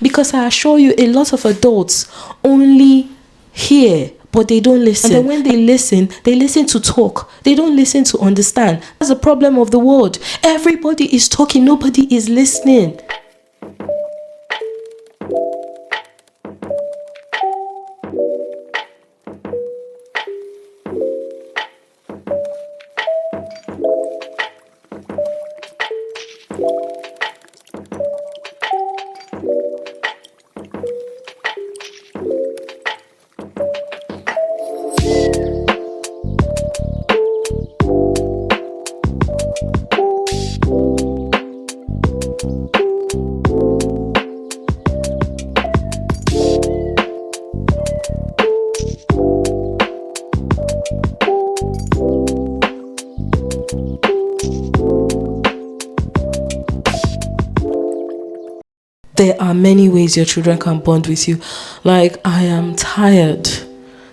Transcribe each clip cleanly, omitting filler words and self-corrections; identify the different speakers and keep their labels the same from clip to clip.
Speaker 1: Because I assure you, a lot of adults only hear, but they don't listen. And then when they listen to talk. They don't listen to understand. That's the problem of the world. Everybody is talking, nobody is listening. There are many ways your children can bond with you. Like, I am tired,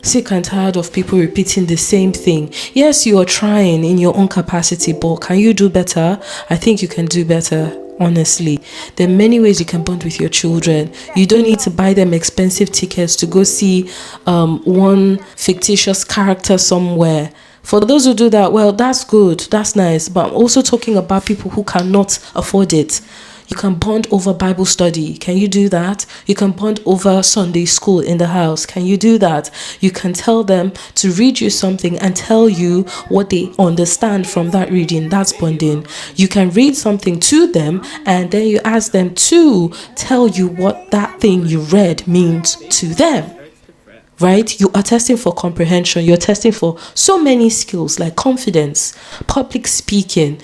Speaker 1: sick and tired of people repeating the same thing. Yes, you are trying in your own capacity, but can you do better? I think you can do better. Honestly, there are many ways you can bond with your children. You don't need to buy them expensive tickets to go see one fictitious character somewhere. For those who do that, well, that's good, that's nice. But I'm also talking about people who cannot afford it. You can bond over Bible study. Can you do that? You can bond over Sunday school in the house. Can you do that? You can tell them to read you something and tell you what they understand from that reading. That's bonding. You can read something to them and then you ask them to tell you what that thing you read means to them. Right? You are testing for comprehension. You're testing for so many skills like confidence, public speaking,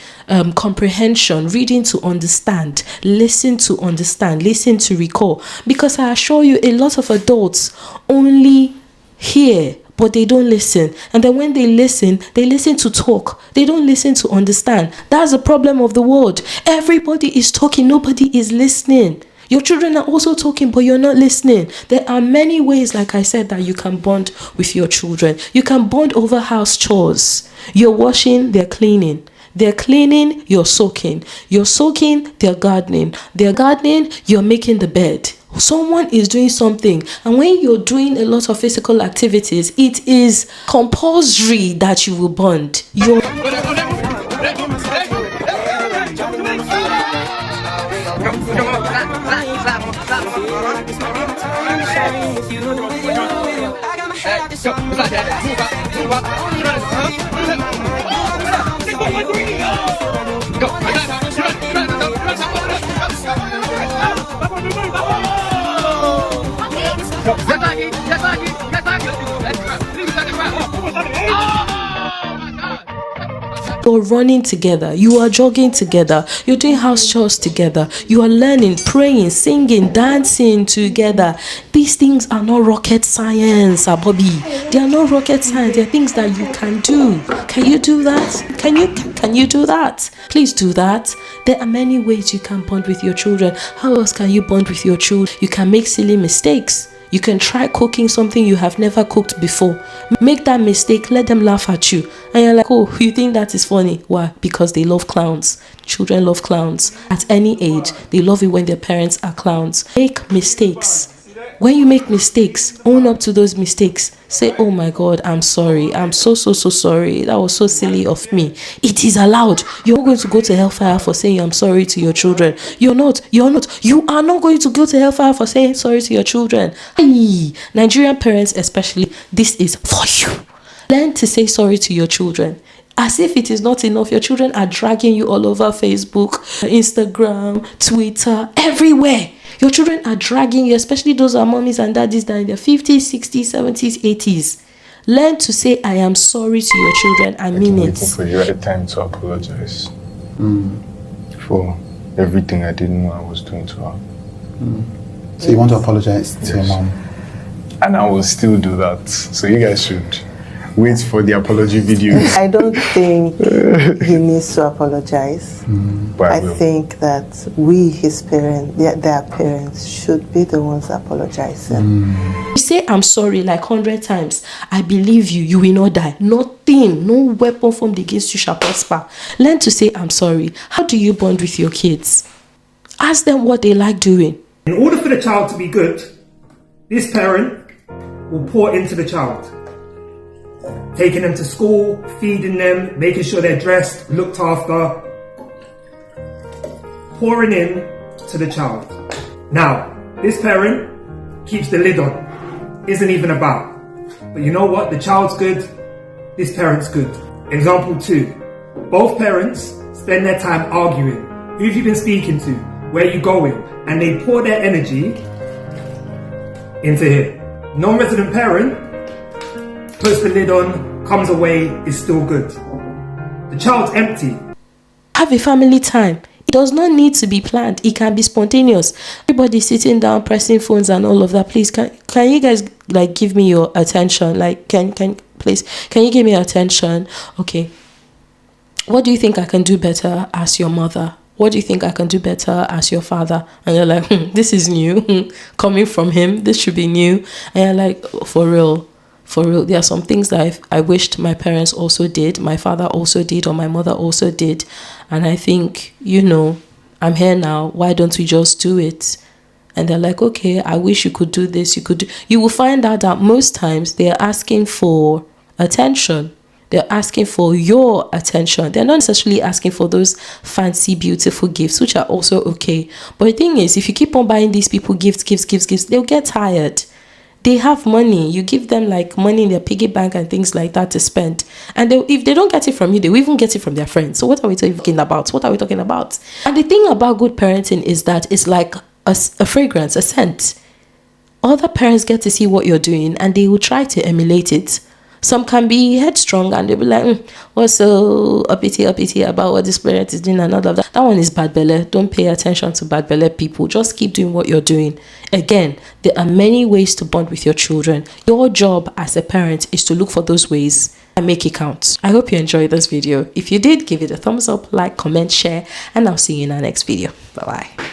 Speaker 1: comprehension, reading to understand, listen to understand, listen to recall. Because I assure you, a lot of adults only hear, but they don't listen. And then when they listen to talk. They don't listen to understand. That's the problem of the world. Everybody is talking, nobody is listening. Your children are also talking, but you're not listening. There are many ways, like I said, that you can bond with your children. You can bond over house chores. You're washing, they're cleaning. They're cleaning, you're soaking. You're soaking, they're gardening. They're gardening, you're making the bed. Someone is doing something, and when you're doing a lot of physical activities, it is compulsory that you will bond. You're running together, you are jogging together, you're doing house chores together, you are learning, praying, singing, dancing together. These things are not rocket science, Bobby. They are not rocket science. They're things that you can do. Can you do that? Can you do that? Please do that. There are many ways you can bond with your children. How else can you bond with your children? You can make silly mistakes. You can try cooking something you have never cooked before. Make that mistake, let them laugh at you. And you're like, oh, you think that is funny? Why? Because they love clowns. Children love clowns. At any age, they love it when their parents are clowns. Make mistakes. When you make mistakes, own up to those mistakes. Say, oh my God, I'm sorry. I'm so sorry. That was so silly of me. It is allowed. You're not going to go to hellfire for saying I'm sorry to your children. You're not. You are not going to go to hellfire for saying sorry to your children. Hey, Nigerian parents especially, this is for you. Learn to say sorry to your children. As if it is not enough, your children are dragging you all over Facebook, Instagram, Twitter, everywhere. Your children are dragging you, especially those are mommies and daddies that are in their 50s, 60s, 70s, 80s. Learn to say, I am sorry to your children. I mean it.
Speaker 2: Waiting for the right time to apologize for everything I didn't know I was doing to her.
Speaker 3: So you want to apologize to your mom?
Speaker 2: And I will still do that. So you guys should wait for the apology video.
Speaker 4: I don't think he needs to apologize. I think that we, his parents, their parents, should be the ones apologizing.
Speaker 1: You say I'm sorry like 100 times. I believe you, you will not die. Nothing, no weapon formed against you shall prosper. Learn to say I'm sorry. How do you bond with your kids? Ask them what they like doing.
Speaker 5: In order for the child to be good, this parent will pour into the child. Taking them to school, feeding them, making sure they're dressed, looked after. Pouring in to the child. Now, this parent keeps the lid on. Isn't even about. But you know what? The child's good. This parent's good. Example 2. Both parents spend their time arguing. Who have you been speaking to? Where are you going? And they pour their energy into here. Non-resident parent puts the lid on, comes away, is still good. The child's empty.
Speaker 1: Have a family time. It does not need to be planned. It can be spontaneous. Everybody sitting down, pressing phones and all of that. Please, can you guys like give me your attention? Like, can you give me attention? Okay. What do you think I can do better as your mother? What do you think I can do better as your father? And you're like, this is new. Coming from him, this should be new. And you're like, for real. There are some things that I wished my parents also did, my father also did, or my mother also did. And I think, I'm here now. Why don't we just do it? And they're like, okay, I wish you could do this. You will find out that most times they're asking for attention. They're asking for your attention. They're not necessarily asking for those fancy, beautiful gifts, which are also okay. But the thing is, if you keep on buying these people gifts, they'll get tired. They have money. You give them like money in their piggy bank and things like that to spend. And if they don't get it from you, they will even get it from their friends. So what are we talking about? And the thing about good parenting is that it's like a fragrance, a scent. Other parents get to see what you're doing and they will try to emulate it. Some can be headstrong and they'll be like, what's so uppity about what this parent is doing and all of that. That one is bad belly. Don't pay attention to bad belly people. Just keep doing what you're doing. Again, there are many ways to bond with your children. Your job as a parent is to look for those ways and make it count. I hope you enjoyed this video. If you did, give it a thumbs up, like, comment, share, and I'll see you in our next video. Bye-bye.